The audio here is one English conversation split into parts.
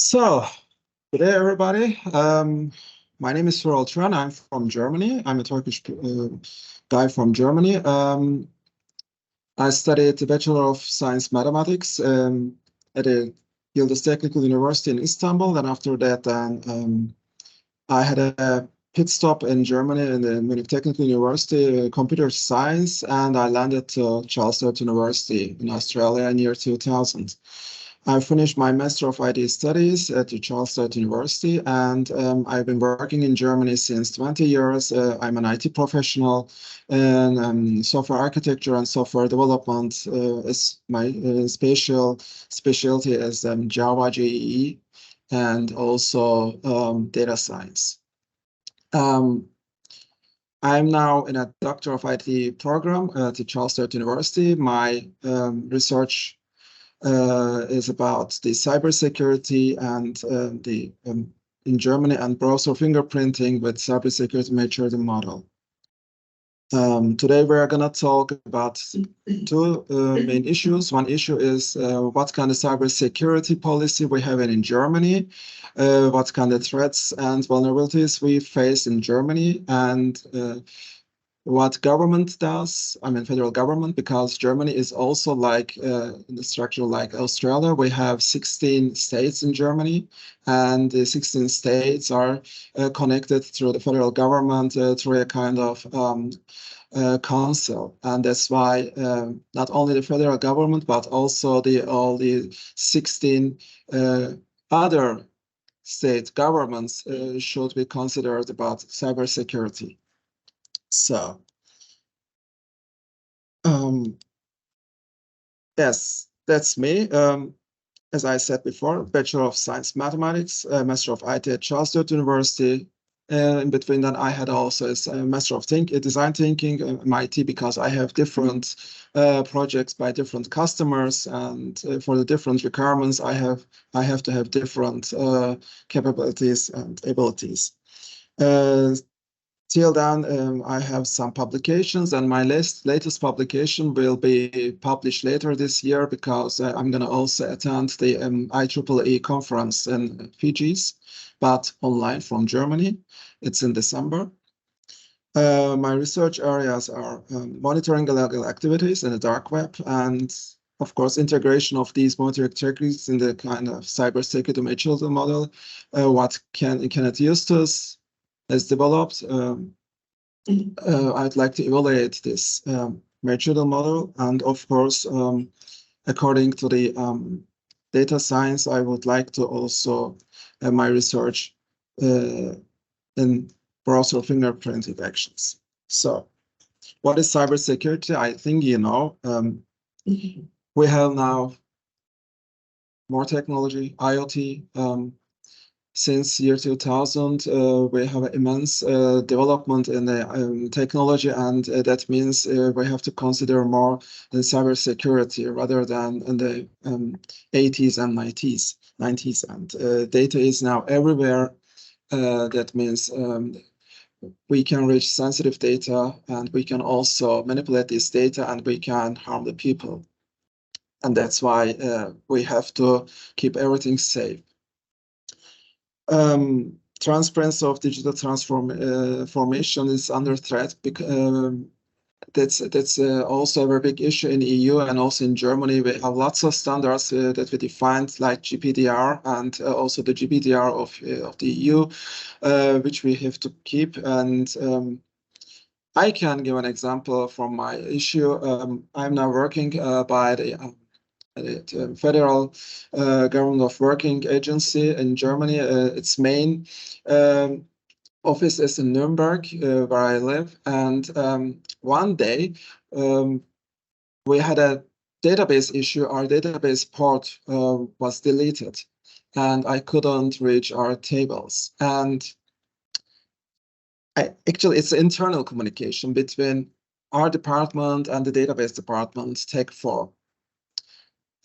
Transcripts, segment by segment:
So, good day, everybody. My name is Hürol Türen. I'm from Germany. I'm a Turkish guy from Germany. I studied the Bachelor of Science Mathematics at a Yıldız Technical University in Istanbul. Then after that, I had a pit stop in Germany in the Munich Technical University, computer science, and I landed to Charles Sturt University in Australia in year 2000. I finished my Master of IT Studies at the Charles Sturt University, and I've been working in Germany since 20 years. I'm an IT professional, and software architecture and software development is my specialty is Java, JEE, and also data science. I'm now in a Doctor of IT program at the Charles Sturt University. My research is about the cybersecurity and in Germany and browser fingerprinting with cybersecurity maturity model. Today we are going to talk about two main issues. One issue is what kind of cybersecurity policy we have in Germany, what kind of threats and vulnerabilities we face in Germany, and what government does, federal government, because Germany is also like in the structure like Australia. We have 16 states in Germany, and the 16 states are connected through the federal government through a kind of council. And that's why not only the federal government, but also all the 16 other state governments should be considered about cybersecurity. So, yes, that's me. As I said before, Bachelor of Science Mathematics, Master of IT at Charles Sturt University. In between that, I had also a Master of Design Thinking, MIT, because I have different projects by different customers, and for the different requirements, I have to have different capabilities and abilities. Till then, I have some publications, and my latest publication will be published later this year because I'm going to also attend the IEEE conference in Fiji's, but online from Germany. It's in December. My research areas are monitoring illegal activities in the dark web, and of course, integration of these monitoring techniques in the kind of cybersecurity maturity model. What can it use to us? Has developed. I'd like to evaluate this maturity model, and of course, according to the data science, I would like to also have my research in browser fingerprinting actions. So, what is cybersecurity? I think you know. We have now more technology, IoT. Since year 2000, we have immense development in the technology, and that means we have to consider more the cybersecurity rather than in the 80s and 90s. And data is now everywhere. That means we can reach sensitive data, and we can also manipulate this data, and we can harm the people. And that's why we have to keep everything safe. Transparency of digital transformation is under threat because that's also a very big issue in EU and also in Germany. We have lots of standards that we defined, like GDPR and also the GDPR of the EU, which we have to keep. And I can give an example from my issue. I'm now working by the Federal Government of Working Agency in Germany. Its main office is in Nuremberg, where I live. And one day, we had a database issue. Our database port was deleted, and I couldn't reach our tables. And actually, it's internal communication between our department and the database department, Tech 4.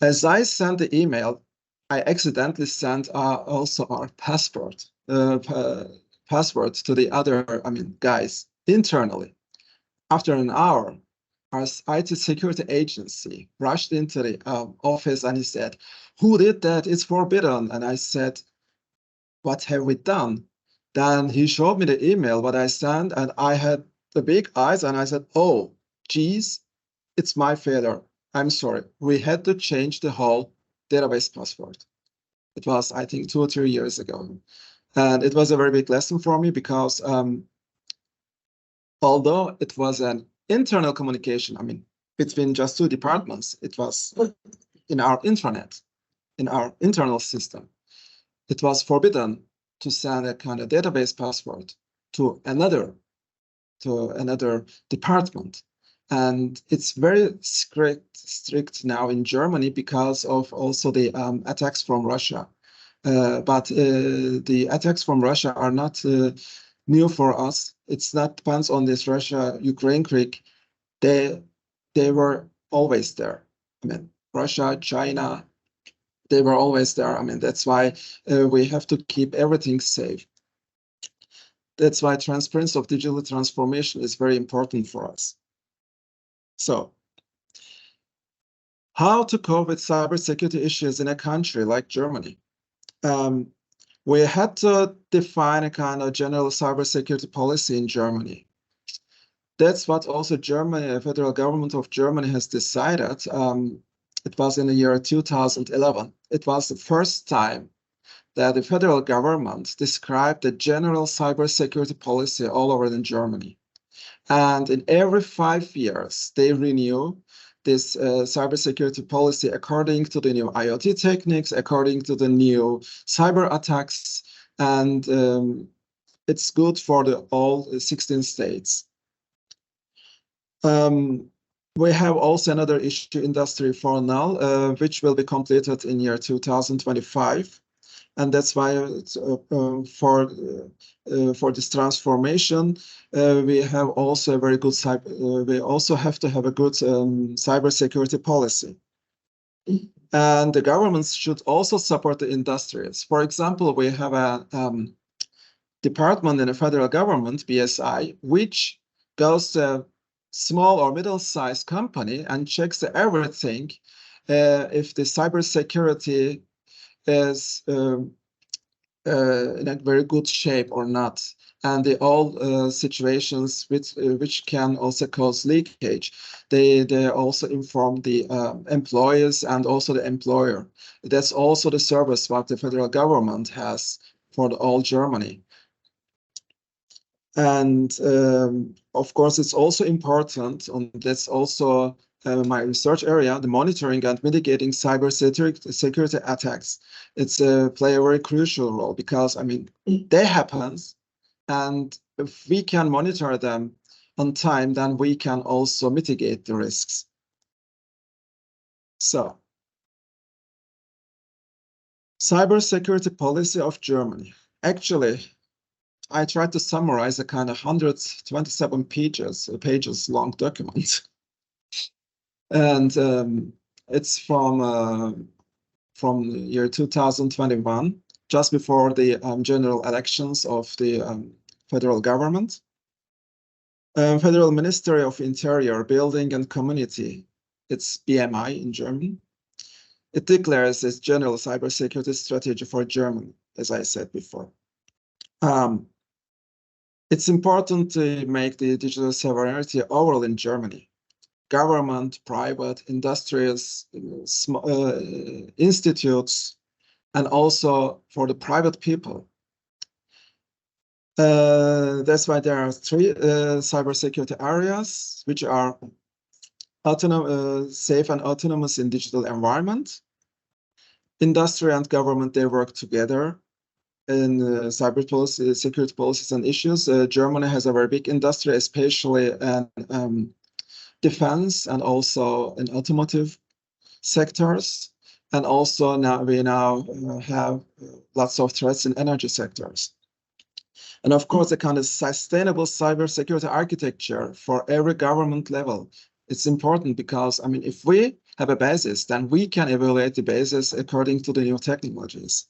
As I sent the email, I accidentally sent also our password to the other, guys internally. After an hour, our IT security agency rushed into the office and he said, "Who did that? It's forbidden." And I said, "What have we done?" Then he showed me the email, what I sent, and I had the big eyes and I said, "Oh, geez, it's my failure. I'm sorry. We had to change the whole database password." It was, I think, 2 or 3 years ago. And it was a very big lesson for me because although it was an internal communication, I mean, between just two departments, it was in our intranet, in our internal system. It was forbidden to send a kind of database password to another department. And it's very strict now in Germany because of also the attacks from Russia. But the attacks from Russia are not new for us. It's not depends on this Russia-Ukraine conflict. They were always there. I mean, Russia, China, they were always there. I mean, that's why we have to keep everything safe. That's why transparency of digital transformation is very important for us. So, how to cope with cybersecurity issues in a country like Germany? We had to define a kind of general cybersecurity policy in Germany. That's what also Germany, the federal government of Germany has decided. It was in the year 2011. It was the first time that the federal government described the general cybersecurity policy all over in Germany. And in every 5 years, they renew this cybersecurity policy according to the new IoT techniques, according to the new cyber attacks, and it's good for all 16 states. We have also another issue, Industry 4.0, which will be completed in year 2025. And that's why for this transformation, we have also a very good we also have to have a good cybersecurity policy. And the governments should also support the industries. For example, we have a department in the federal government, BSI, which goes to small or middle-sized company and checks everything if the cybersecurity is in a very good shape or not, and all situations which can also cause leakage. They also inform the employees and also the employer. That's also the service what the federal government has for all Germany. And of course, it's also important, and that's also my research area, the monitoring and mitigating cybersecurity attacks. It's play a very crucial role because, I mean, they happen, and if we can monitor them on time, then we can also mitigate the risks. So, cybersecurity policy of Germany. Actually, I tried to summarize a kind of 127 pages long document. And it's from year 2021, just before the general elections of the federal government. Federal Ministry of Interior, Building and Community, it's BMI in German. It declares its general cybersecurity strategy for Germany, as I said before. It's important to make the digital sovereignty overall in Germany. Government, private, industries, institutes, and also for the private people. That's why there are 3 cybersecurity areas, which are safe and autonomous in digital environment. Industry and government, they work together in cyber policy, security policies and issues. Germany has a very big industry, especially in defense and also in automotive sectors. And also we have lots of threats in energy sectors. And of course, a kind of sustainable cybersecurity architecture for every government level. It's important because, I mean, if we have a basis, then we can evaluate the basis according to the new technologies.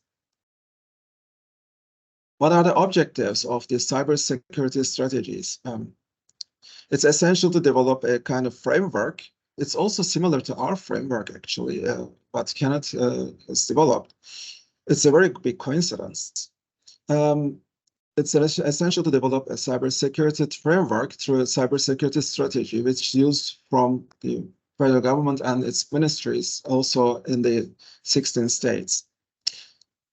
What are the objectives of the cybersecurity strategies? It's essential to develop a kind of framework. It's also similar to our framework, actually, but Kenneth has developed. It's a very big coincidence. It's essential to develop a cybersecurity framework through a cybersecurity strategy, which is used from the federal government and its ministries, also in the 16 states.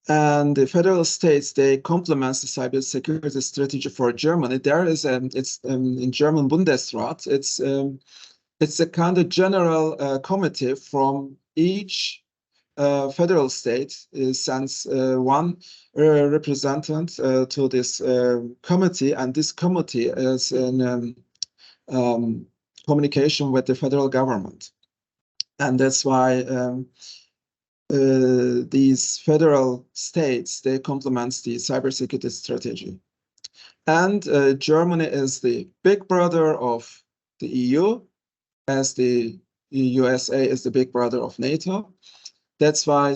And the federal states, they complement the cybersecurity strategy for Germany. There is, it's in German Bundesrat, it's a kind of general committee from each federal state sends one representative to this committee, and this committee is in communication with the federal government. And that's why these federal states, they complement the cybersecurity strategy. And Germany is the big brother of the EU, as the USA is the big brother of NATO. That's why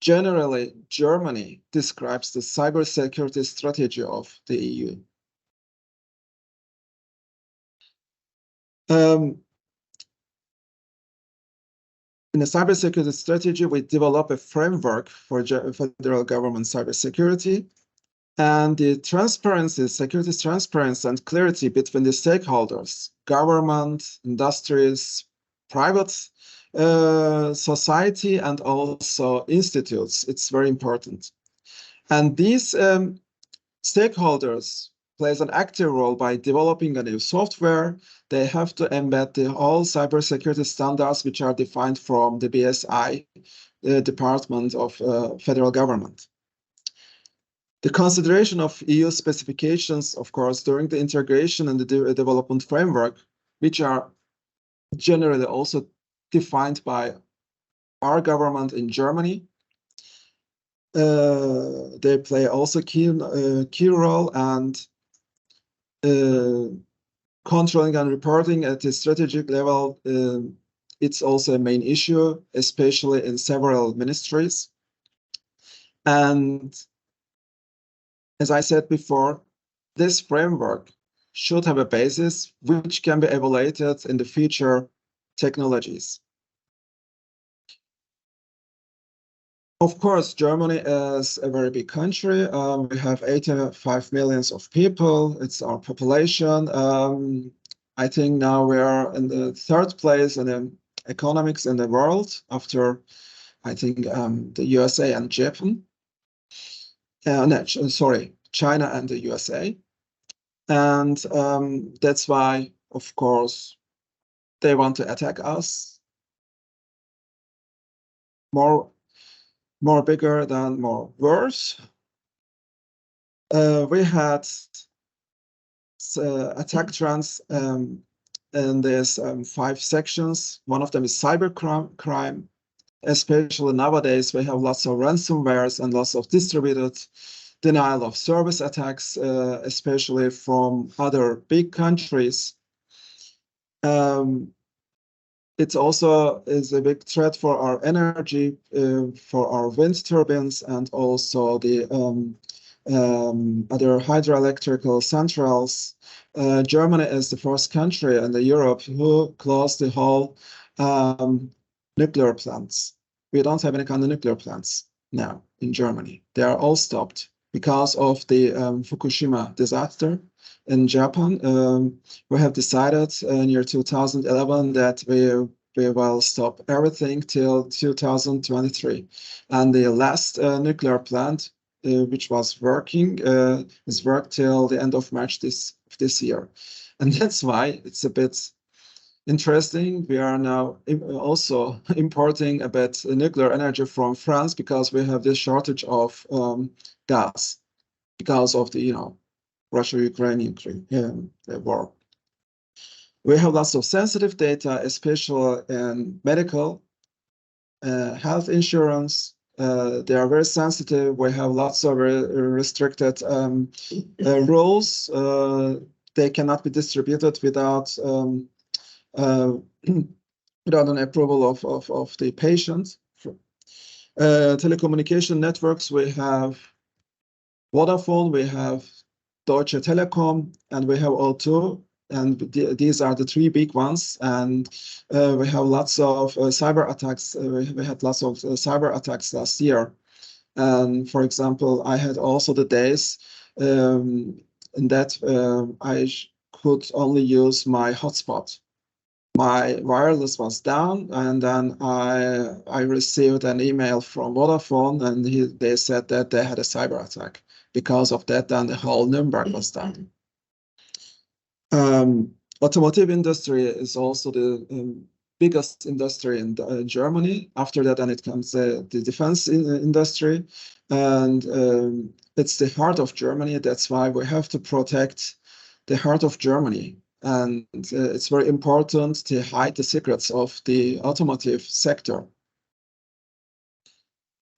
generally Germany describes the cybersecurity strategy of the EU. In the cybersecurity strategy, we develop a framework for federal government cybersecurity, and the transparency, security transparency and clarity between the stakeholders, government, industries, private society, and also institutes. It's very important. And these stakeholders plays an active role by developing a new software. They have to embed all cybersecurity standards which are defined from the BSI, the Department of Federal Government. The consideration of EU specifications, of course, during the integration and the development framework, which are generally also defined by our government in Germany. They play also key role, and controlling and reporting at the strategic level, it's also a main issue, especially in several ministries. And as I said before, this framework should have a basis which can be evaluated in the future technologies. Of course, Germany is a very big country. We have 85 million of people. It's our population. I think now we are in the third place in the economics in the world after, I think, the USA and Japan. No, sorry, China and the USA. And that's why, of course, they want to attack us more bigger than more worse. We had attack trends in these 5 sections. One of them is cybercrime. Especially nowadays, we have lots of ransomwares and lots of distributed denial of service attacks, especially from other big countries. It also is a big threat for our energy, for our wind turbines, and also the other hydroelectrical centrals. Germany is the first country in Europe who closed the whole nuclear plants. We don't have any kind of nuclear plants now in Germany. They are all stopped because of the Fukushima disaster in Japan. We have decided in year 2011 that we will stop everything till 2023. And the last nuclear plant, which was working, is worked till the end of March this year. And that's why it's a bit interesting. We are now also importing a bit nuclear energy from France because we have this shortage of gas because of the, Russia-Ukrainian war. We have lots of sensitive data, especially in medical, health insurance. They are very sensitive. We have lots of restricted rules. They cannot be distributed without an approval of the patient. Telecommunication networks, we have Vodafone, we have Deutsche Telekom, and we have O2. and these are the three big ones. And we have lots of cyber attacks. We had lots of cyber attacks last year. And for example, I had also the days in that I could only use my hotspot. My wireless was down, and then I received an email from Vodafone, and they said that they had a cyber attack. Because of that, then the whole Nuremberg was down. Automotive industry is also the biggest industry in Germany. After that, then it comes the defense industry, and it's the heart of Germany. That's why we have to protect the heart of Germany. And it's very important to hide the secrets of the automotive sector.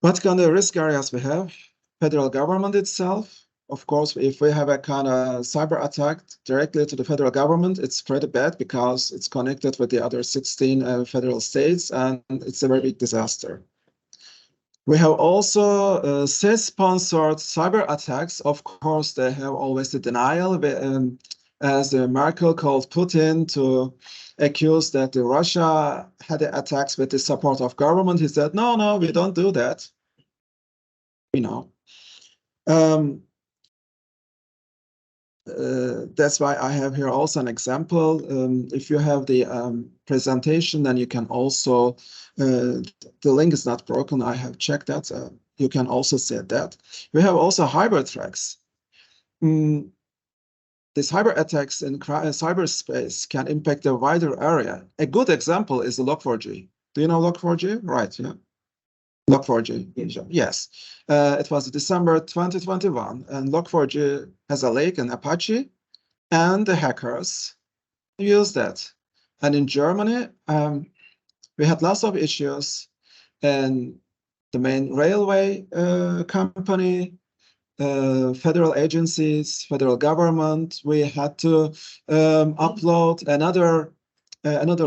What kind of risk areas we have? Federal government itself. Of course, if we have a kind of cyber attack directly to the federal government, it's pretty bad because it's connected with the other 16 federal states, and it's a very big disaster. We have also state-sponsored cyber attacks. Of course, they have always the denial, as Merkel called Putin to accuse that Russia had attacks with the support of government. He said, no, we don't do that. You know. That's why I have here also an example. If you have the presentation, then you can also, the link is not broken. I have checked that. You can also see that. We have also hybrid attacks. These cyber attacks in cyberspace can impact a wider area. A good example is the Log4j. Do you know Log4j? Right, yeah. Log4j, yes. It was December 2021, and Log4j has a lake in Apache, and the hackers use that. And in Germany, we had lots of issues, and the main railway company, federal agencies, federal government, we had to upload another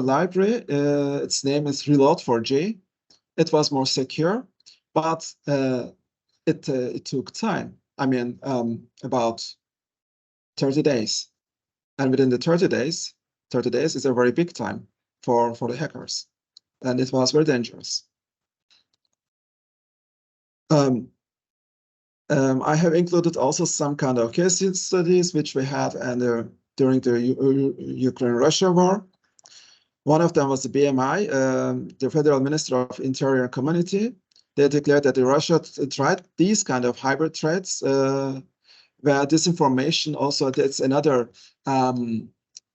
library. Its name is Reload4j. It was more secure, but it took time. I mean, about 30 days. And within the 30 days is a very big time for the hackers. And it was very dangerous. I have included also some kind of case studies which we had during the Ukraine-Russia war. One of them was the BMI, the Federal Minister of Interior and Community. They declared that Russia tried these kind of hybrid threats, where disinformation also, that's another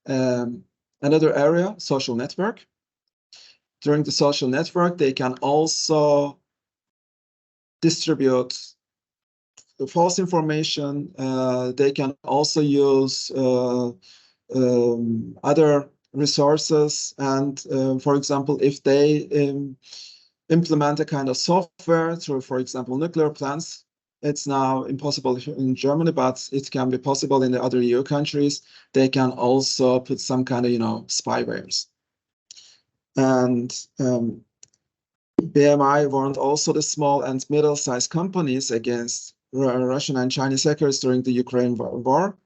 area, social network. During the social network, they can also distribute false information. They can also use other resources, and for example, if they implement a kind of software through, for example, nuclear plants, it's now impossible in Germany, but it can be possible in the other EU countries. They can also put some kind of, spywares. And BMI warned also the small and middle-sized companies against Russian and Chinese hackers during the Ukraine war.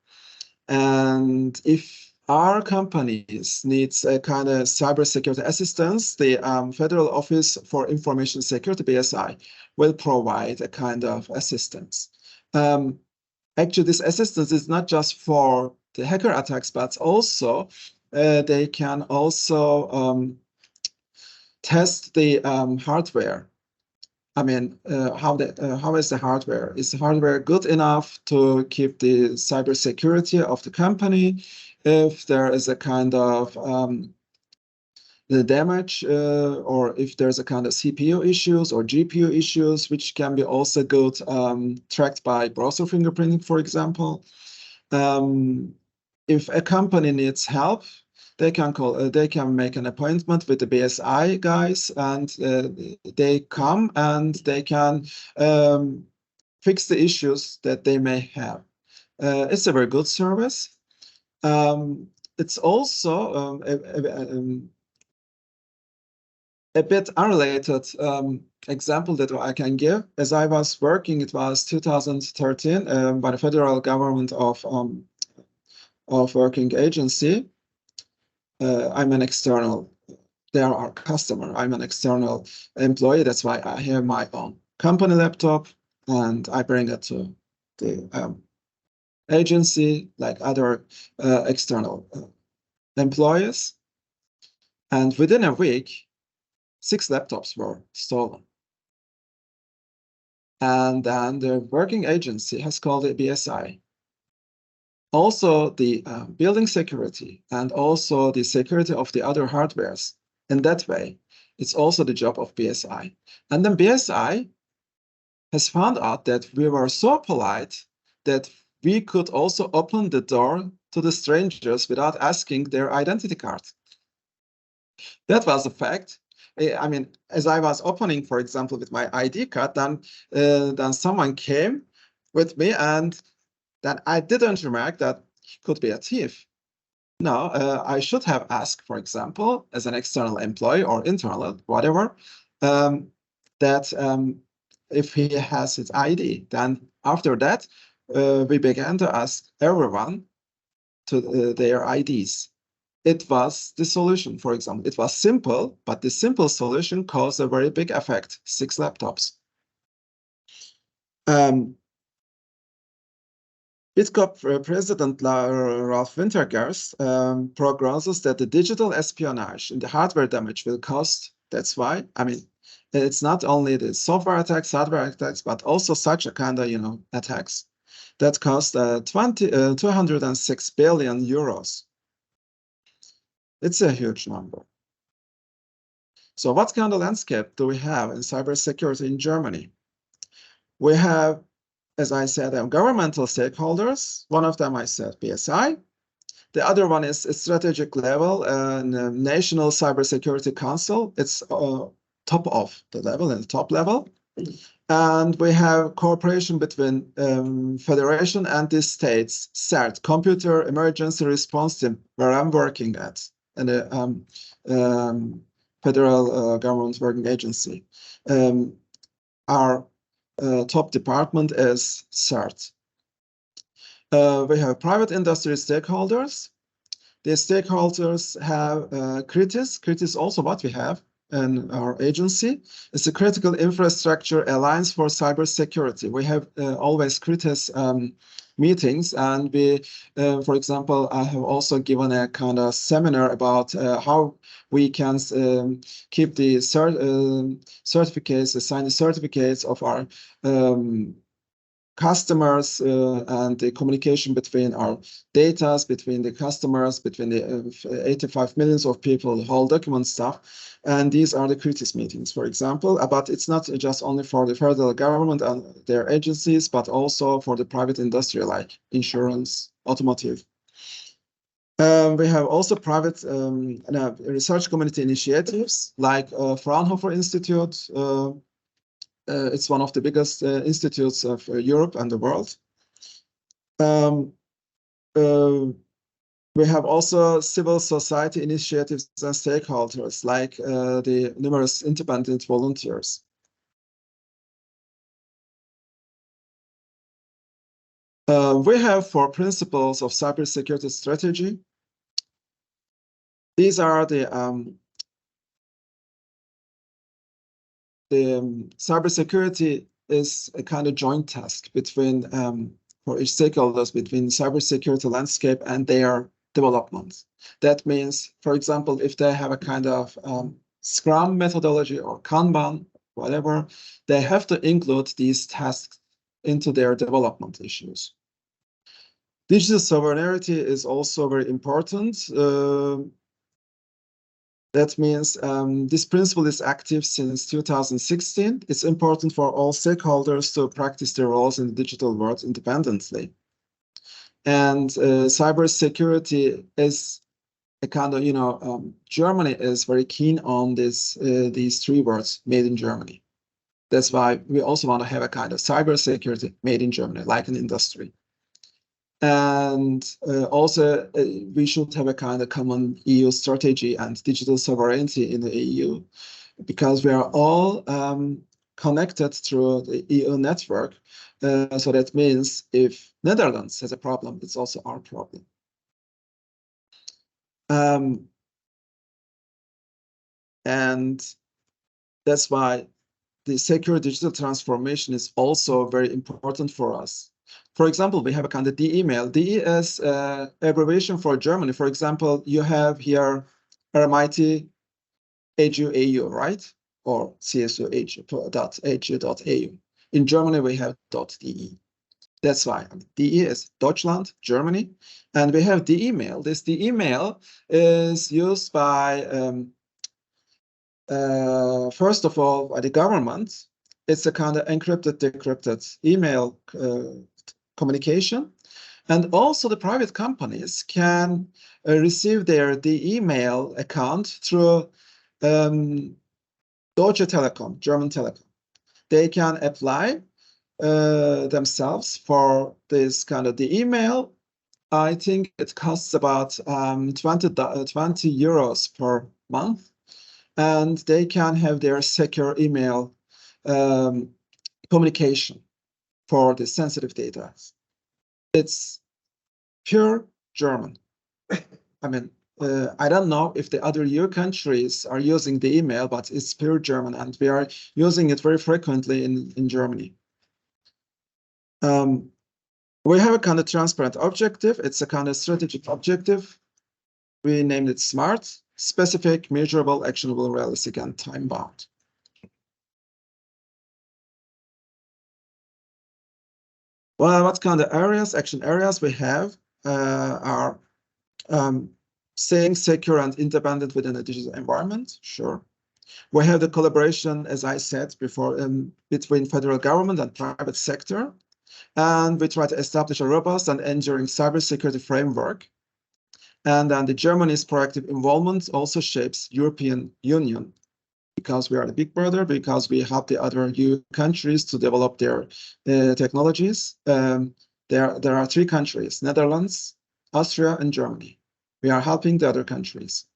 And if our companies needs a kind of cybersecurity assistance, the Federal Office for Information Security, BSI, will provide a kind of assistance. Actually, this assistance is not just for the hacker attacks, but also they can also test the hardware. I mean, how is the hardware? Is the hardware good enough to keep the cybersecurity of the company? If there is a kind of the damage, or if there's a kind of CPU issues or GPU issues, which can be also good tracked by browser fingerprinting, for example. If a company needs help, they can make an appointment with the BSI guys, and they come and they can fix the issues that they may have. It's a very good service. It's also a bit unrelated example that I can give. As I was working, it was 2013 by the federal government of of working agency, I'm an external. They are our customer. I'm an external employee. That's why I have my own company laptop, and I bring it to the agency like other external employees. And within a week, 6 laptops were stolen. And then the working agency has called it BSI. Also, the building security and also the security of the other hardwares. In that way, it's also the job of BSI. And then BSI has found out that we were so polite that we could also open the door to the strangers without asking their identity card. That was a fact. I mean, as I was opening, for example, with my ID card, then someone came with me, and then I didn't remark that he could be a thief. No, I should have asked, for example, as an external employee or internal, whatever, that if he has his ID. Then after that, we began to ask everyone to their IDs. It was the solution, for example. It was simple, but the simple solution caused a very big effect, 6 laptops. BitCop President Ralph Wintergerst prognosis that the digital espionage and the hardware damage will cost. That's why, I mean, it's not only the software attacks, hardware attacks, but also such a kind of, attacks that cost 206 billion euros. It's a huge number. So what kind of landscape do we have in cybersecurity in Germany? We have, as I said, governmental stakeholders. One of them I said BSI. The other one is a strategic level, National Cybersecurity Council. It's top of the level, and the top level. And we have cooperation between federation and the states, CERT, Computer Emergency Response Team, where I'm working at, and the federal government working agency. Our top department is CERT. We have private industry stakeholders. The stakeholders have CRITIS. CRITIS also what we have in our agency. It's a Critical Infrastructure Alliance for Cybersecurity. We have always CRITIS meetings, and we, for example, I have also given a kind of seminar about how we can keep the certificates, assign the certificates of our customers and the communication between our data, between the customers, between the 85 millions of people, the whole document stuff. And these are the CRITIS meetings, for example. But it's not just only for the federal government and their agencies, but also for the private industry like insurance, automotive. We have also private research community initiatives like Fraunhofer Institute. It's one of the biggest institutes of Europe and the world. We have also civil society initiatives and stakeholders, like the numerous independent volunteers. We have 4 principles of cybersecurity strategy. These are the cybersecurity is a kind of joint task between for each stakeholders between cybersecurity landscape and their development. That means, for example, if they have a kind of Scrum methodology or Kanban, whatever, they have to include these tasks into their development issues. Digital sovereignty is also very important. That means this principle is active since 2016. It's important for all stakeholders to practice their roles in the digital world independently. And cybersecurity is a kind of, Germany is very keen on this, these 3 words, made in Germany. That's why we also want to have a kind of cybersecurity made in Germany, like an industry. And also, we should have a kind of common EU strategy and digital sovereignty in the EU, because we are all connected through the EU network. So that means if Netherlands has a problem, it's also our problem. And that's why the secure digital transformation is also very important for us. For example, we have a kind of DE email. DE is abbreviation for Germany. For example, you have here RMIT AU, right? Or CSU.hu.au. In Germany, we have .de. That's why DE is Deutschland, Germany, and we have the email. This the email is used by first of all by the government. It's a kind of encrypted, decrypted email communication, and also the private companies can receive the email account through Deutsche Telekom, German Telekom. They can apply themselves for this kind of the email. I think it costs about 20 euros per month, and they can have their secure email communication for the sensitive data. It's pure German. I mean, I don't know if the other EU countries are using the email, but it's pure German, and we are using it very frequently in Germany. We have a kind of transparent objective. It's a kind of strategic objective. We named it SMART, specific, measurable, actionable, realistic, and time-bound. Well, what kind of areas, action areas we have are staying secure and independent within a digital environment, sure. We have the collaboration, as I said before, between federal government and private sector. And we try to establish a robust and enduring cybersecurity framework. And then the Germany's proactive involvement also shapes European Union, because we are the big brother, because we help the other EU countries to develop their technologies. There are 3 countries, Netherlands, Austria, and Germany. We are helping the other countries.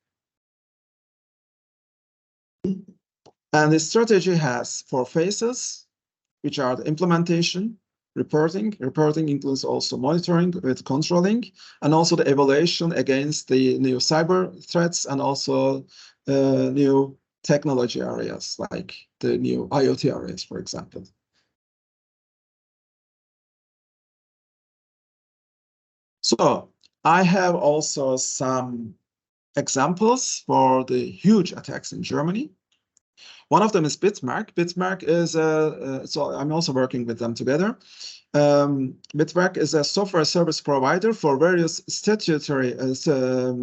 And the strategy has 4 phases, which are the implementation, reporting. Reporting includes also monitoring with controlling, and also the evaluation against the new cyber threats, and also new technology areas like the new IoT areas, for example. So I have also some examples for the huge attacks in Germany. One of them is Bitmark. Bitmark is so I'm also working with them together. Bitmark is a software service provider for various statutory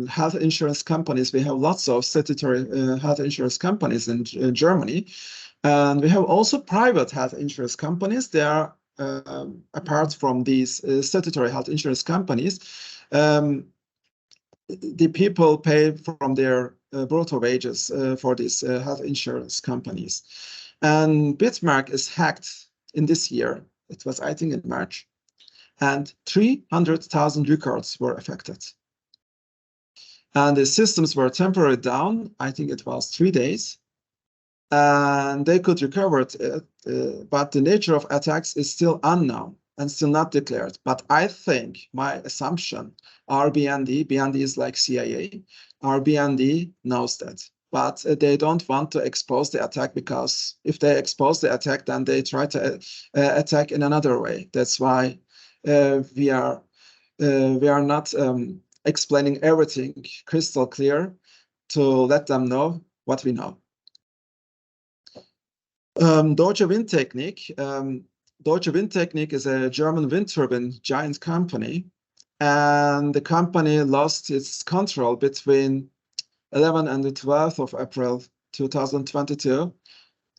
health insurance companies. We have lots of statutory health insurance companies in Germany, and we have also private health insurance companies. They are apart from these statutory health insurance companies. The people pay from their brutto wages for these health insurance companies. And Bitmark is hacked in this year. It was, I think, in March. And 300,000 records were affected. And the systems were temporarily down. I think it was 3 days. And they could recover it, but the nature of attacks is still unknown and still not declared. But I think, my assumption, BND is like CIA, BND knows that. But they don't want to expose the attack, because if they expose the attack, then they try to attack in another way. That's why we are not explaining everything crystal clear to let them know what we know. Deutsche Windtechnik. Deutsche Windtechnik is a German wind turbine giant company, and the company lost its control between 11th and the 12th of April 2022,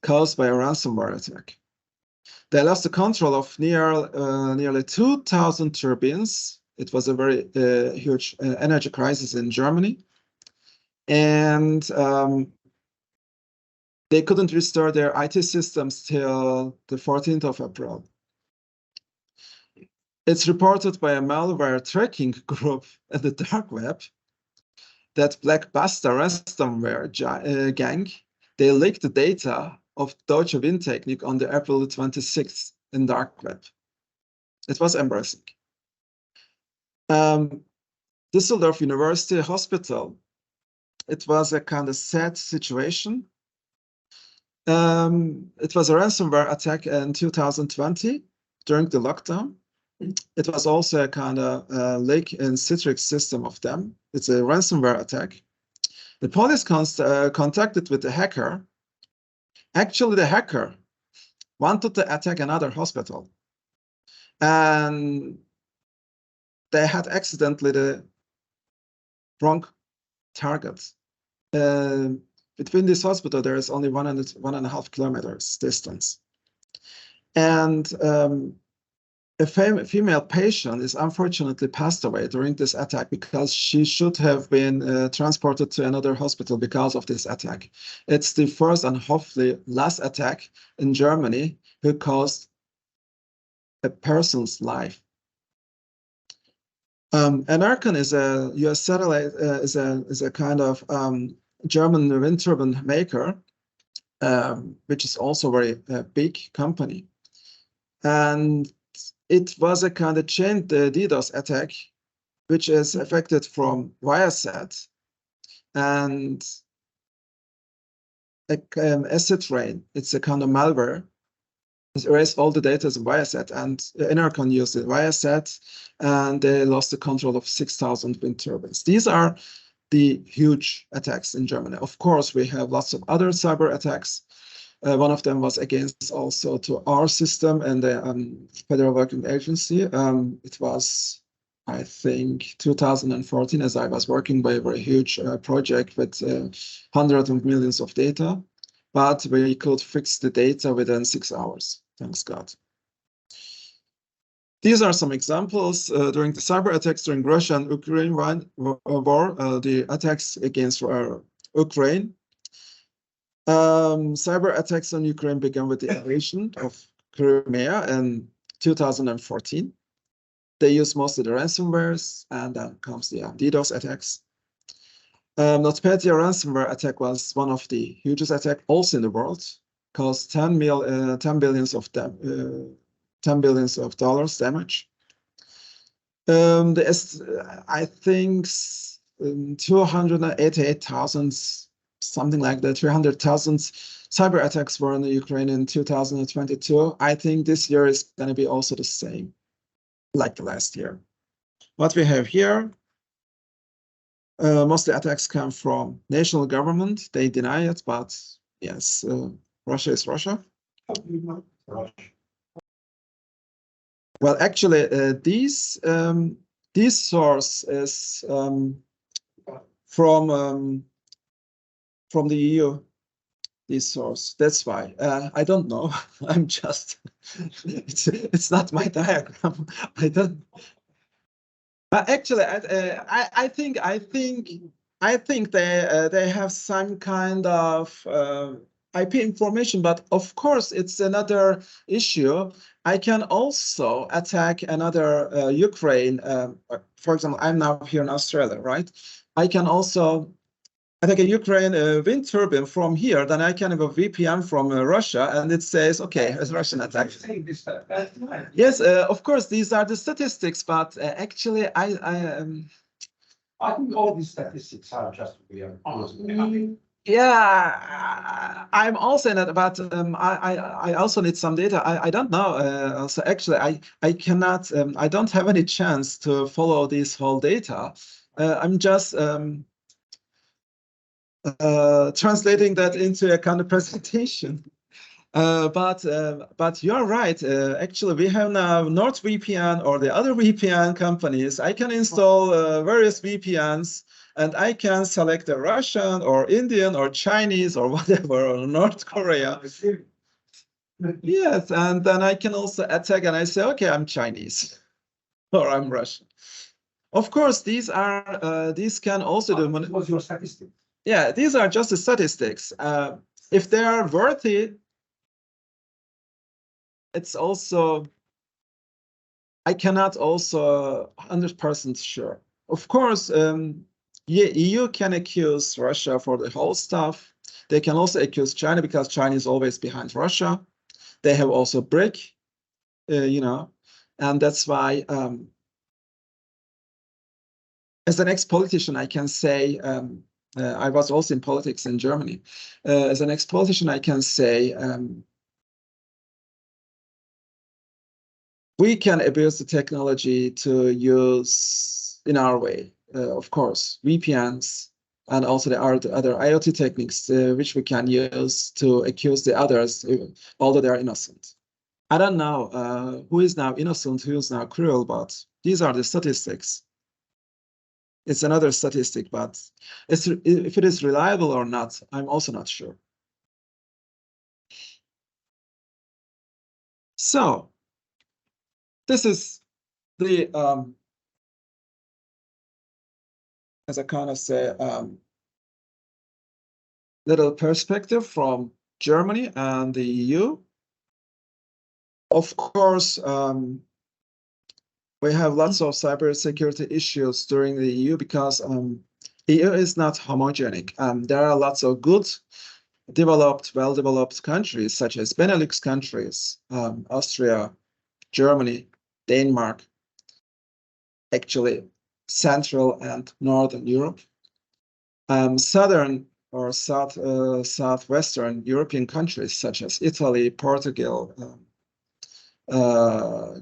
caused by a ransomware attack. They lost the control of nearly 2,000 turbines. It was a very huge energy crisis in Germany, and they couldn't restore their IT systems till the 14th of April. It's reported by a malware tracking group at the dark web that Blackbuster ransomware gang, they leaked the data of Deutsche Windtechnik on the April 26th in dark web. It was embarrassing. Düsseldorf University Hospital it was a kind of sad situation. It was a ransomware attack in 2020 during the lockdown. It was also a kind of leak in Citrix system of them. It's a ransomware attack. The police contacted with the hacker. Actually, the hacker wanted to attack another hospital. And they had accidentally the wrong target. Between this hospital, there is only 1.5 kilometers distance. And a female patient is unfortunately passed away during this attack because she should have been transported to another hospital because of this attack. It's the first and hopefully last attack in Germany who caused a person's life. Enercon is a US satellite, is a kind of German wind turbine maker, which is also a very big company. And it was a kind of chain DDoS attack, which is affected from Wiresat and acid rain. It's a kind of malware. It erased all the data in Wiresat, and Enercon used it Wiresat, and they lost the control of 6,000 wind turbines. These are the huge attacks in Germany. Of course, we have lots of other cyber attacks. One of them was against also to our system and the Federal Working Agency. It was, I think, 2014, as I was working by a very huge project with hundreds of millions of data, but we could fix the data within 6 hours, thanks God. These are some examples during the cyber attacks during Russia and Ukraine war, the attacks against Ukraine. Cyber attacks on Ukraine began with the invasion of Crimea in 2014. They use most of the ransomwares, and then comes the DDoS attacks. NotPetya ransomware attack was one of the hugest attacks also in the world, caused 10 billions of dollars damage. I think 288,000, something like that, 300,000 cyber attacks were in the Ukraine in 2022. I think this year is going to be also the same, like the last year. What we have here, most of the attacks come from national government. They deny it, but yes, Russia is Russia. Well, actually, this source is from the EU, this source. That's why. I don't know. I'm just, it's not my diagram. I don't. But actually, I think they have some kind of IP information, but of course it's another issue. I can also attack another Ukraine. For example, I'm now here in Australia, right? I can also attack a Ukraine wind turbine from here. Then I can have a VPN from Russia, and it says, okay, it's Russian attack. Yes, of course, these are the statistics, but actually, I think all these statistics are just weird. Yeah, I'm also in it, but I also need some data. I don't know. So actually, I cannot. I don't have any chance to follow this whole data. I'm just translating that into a kind of presentation. But you're right. Actually, we have now NordVPN or the other VPN companies. I can install various VPNs, and I can select a Russian or Indian or Chinese or whatever, or North Korea. Yes, and then I can also attack, and I say, okay, I'm Chinese or I'm Russian. Of course, these can also do. What's your statistic? Yeah, these are just the statistics. If they are worthy, it's also, I cannot also 100% sure. Of course, EU can accuse Russia for the whole stuff. They can also accuse China because China is always behind Russia. They have also BRIC, and that's why, as an ex-politician, I can say I was also in politics in Germany. As an ex-politician, I can say we can abuse the technology to use in our way, of course, VPNs and also the other IoT techniques, which we can use to accuse the others, although they are innocent. I don't know who is now innocent, who is now cruel, but these are the statistics. It's another statistic, but if it is reliable or not, I'm also not sure. So this is the, as I kind of say, little perspective from Germany and the EU. Of course, we have lots of cybersecurity issues during the EU because EU is not homogenic. There are lots of good, developed, well-developed countries such as Benelux countries, Austria, Germany, Denmark, actually Central and Northern Europe, Southern or Southwestern European countries such as Italy, Portugal,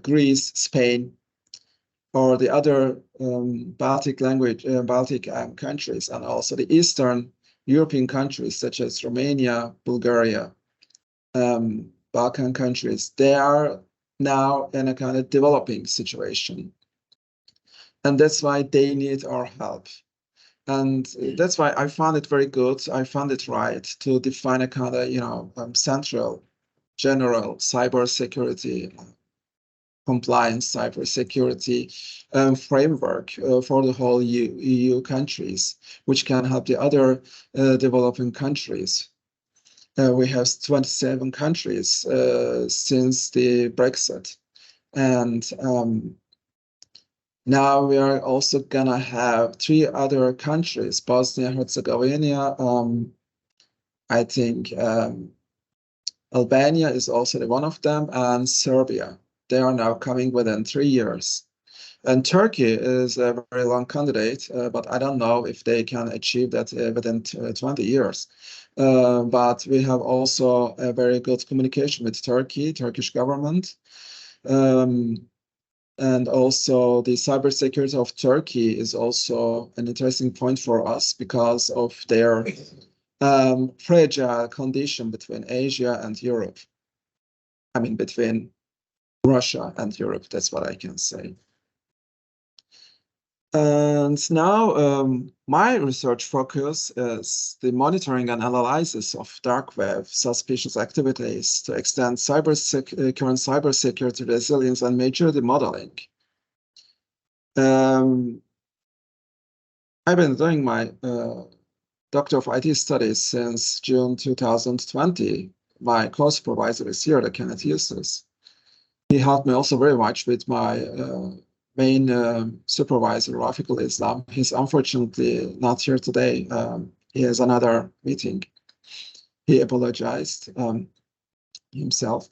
Greece, Spain, or the other Baltic countries, and also the Eastern European countries such as Romania, Bulgaria, Balkan countries. They are now in a kind of developing situation. And that's why they need our help. And that's why I found it very good. I found it right to define a kind of, central, general cybersecurity, compliance cybersecurity framework for the whole EU countries, which can help the other developing countries. We have 27 countries since the Brexit. And now we are also gonna have 3 other countries, Bosnia, Herzegovina, I think Albania is also one of them, and Serbia. They are now coming within 3 years. And Turkey is a very long candidate, but I don't know if they can achieve that within 20 years. But we have also a very good communication with Turkish government. And also the cybersecurity of Turkey is also an interesting point for us because of their fragile condition between Asia and Europe. I mean, between Russia and Europe, that's what I can say. And now my research focus is the monitoring and analysis of dark web suspicious activities to extend current cybersecurity resilience and maturity modeling. I've been doing my Doctor of IT Studies since June 2020. My co-supervisor is here, the Kenneth Eustace. He helped me also very much with my main supervisor, Rafiqul Islam. He's unfortunately not here today. He has another meeting. He apologized himself.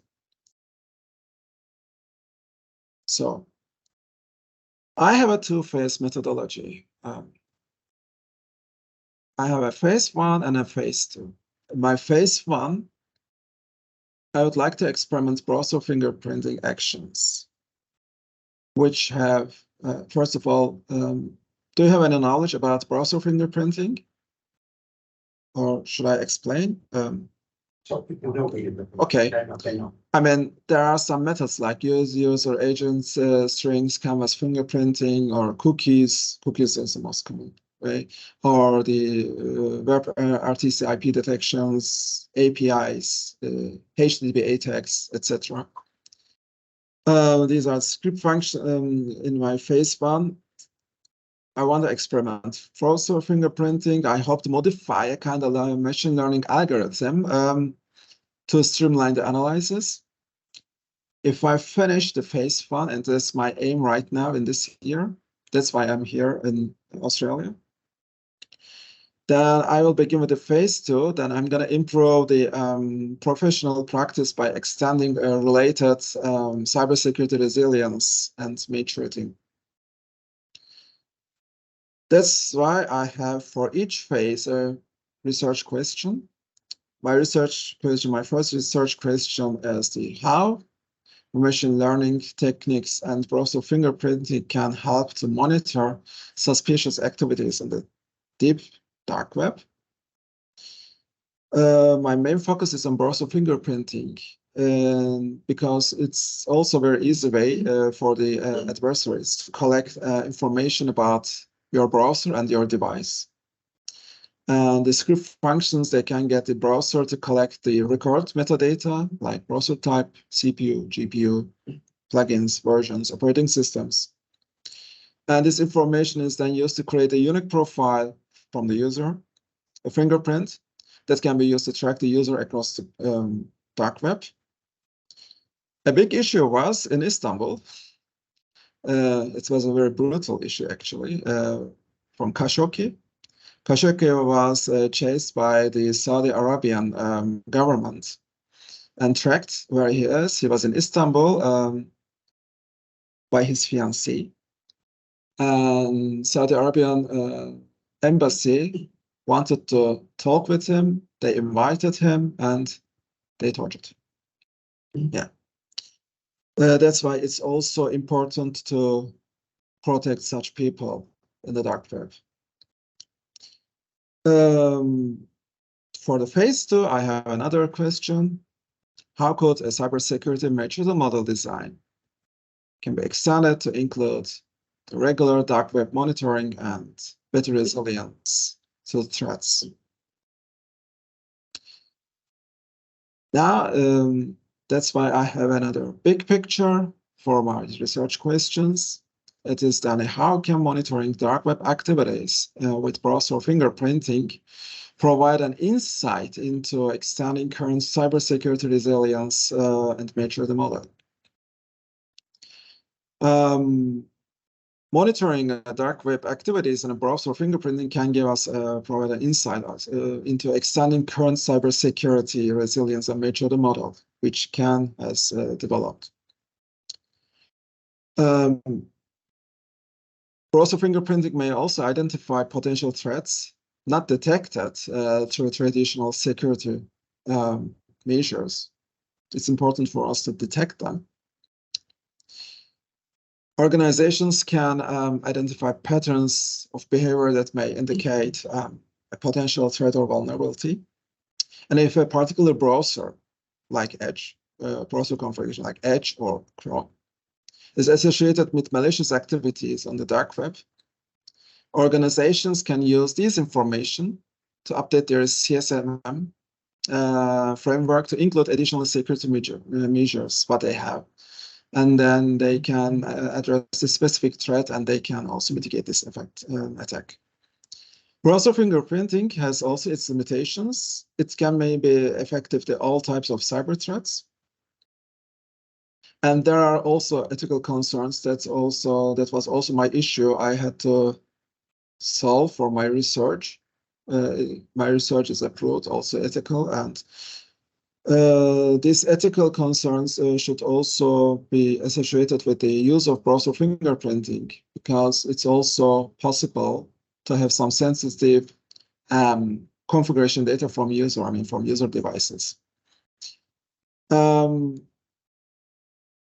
So I have a two-phase methodology. I have a phase 1 and a phase 2. My phase 1, I would like to experiment browser fingerprinting actions, which have, first of all, do you have any knowledge about browser fingerprinting? Or should I explain? Okay. I mean, there are some methods like user agents, strings, canvas fingerprinting, or cookies. Cookies is the most common way, or the web RTC IP detections, APIs, HTTP tags, etc. These are script functions in my phase 1. I want to experiment browser fingerprinting. I hope to modify a kind of machine learning algorithm to streamline the analysis. If I finish the phase 1, and that's my aim right now in this year, that's why I'm here in Australia, then I will begin with the phase 2. Then I'm going to improve the professional practice by extending related cybersecurity resilience and maturity. That's why I have for each phase a research question. My first research question is the how machine learning techniques and browser fingerprinting can help to monitor suspicious activities in the deep dark web. My main focus is on browser fingerprinting because it's also a very easy way for the adversaries to collect information about your browser and your device. And the script functions, they can get the browser to collect the record metadata like browser type, CPU, GPU, plugins, versions, operating systems. And this information is then used to create a unique profile from the user, a fingerprint that can be used to track the user across the dark web. A big issue was in Istanbul. It was a very brutal issue, actually, from Khashoggi. Khashoggi was chased by the Saudi Arabian government and tracked where he is. He was in Istanbul by his fiancée. And Saudi Arabian embassy wanted to talk with him. They invited him and they tortured him. Yeah. That's why it's also important to protect such people in the dark web. For the phase 2, I have another question. How could a cybersecurity maturity model design can be extended to include the regular dark web monitoring and better resilience to threats? Now, that's why I have another big picture for my research questions. It is then how can monitoring dark web activities with browser fingerprinting provide an insight into extending current cybersecurity resilience and maturity model? Monitoring dark web activities and browser fingerprinting can give us provide an insight into extending current cybersecurity resilience and maturity model, which can has developed. Browser fingerprinting may also identify potential threats not detected through traditional security measures. It's important for us to detect them. Organizations can identify patterns of behavior that may indicate a potential threat or vulnerability. And if a particular browser, like Edge, browser configuration like Edge or Chrome, is associated with malicious activities on the dark web, organizations can use this information to update their CSMM framework to include additional security measures, what they have. And then they can address the specific threat and they can also mitigate this attack. Browser fingerprinting has also its limitations. It can maybe effective to all types of cyber threats. And there are also ethical concerns. That was also my issue I had to solve for my research. My research is approved, also ethical, and these ethical concerns should also be associated with the use of browser fingerprinting, because it's also possible to have some sensitive configuration data from user devices.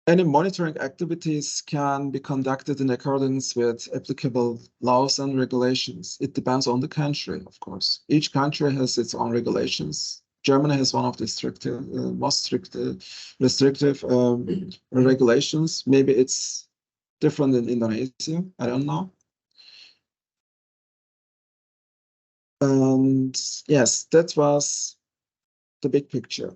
Any monitoring activities can be conducted in accordance with applicable laws and regulations. It depends on the country, of course. Each country has its own regulations. Germany has one of the most restrictive regulations. Maybe it's different in Indonesia. I don't know. And yes, that was the big picture.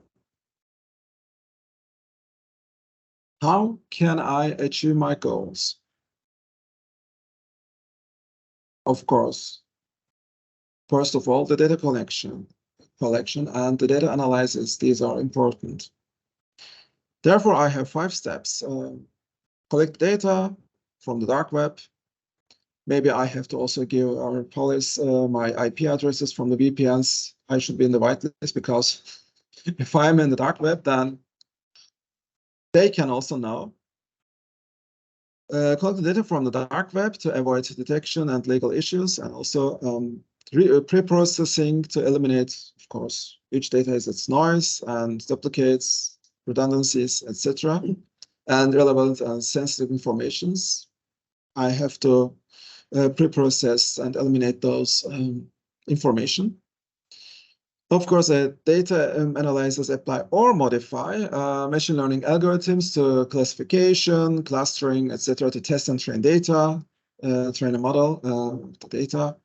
How can I achieve my goals? Of course, first of all, the data collection and the data analysis, these are important. Therefore, I have 5 steps. Collect data from the dark web. Maybe I have to also give our police my IP addresses from the VPNs. I should be in the whitelist, because if I'm in the dark web, then they can also know. collect the data from the dark web to avoid detection and legal issues, and also pre-processing to eliminate, of course, which data is its noise and duplicates, redundancies, etc. And relevant and sensitive informations. I have to pre-process and eliminate those information. Of course, data analyzers apply or modify machine learning algorithms to classification, clustering, etc. to test and train data, train a model, the data.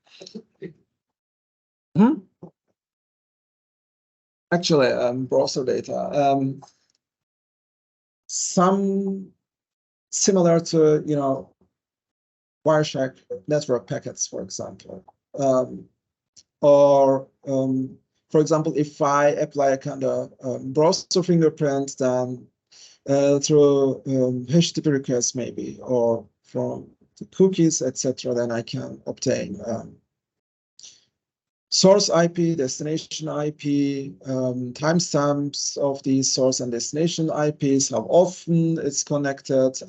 Actually, browser data. Some similar to, Wireshark network packets, for example. For example, if I apply a kind of browser fingerprint, then through HTTP requests maybe, or from the cookies, etc., then I can obtain source IP, destination IP, timestamps of these source and destination IPs, how often it's connected,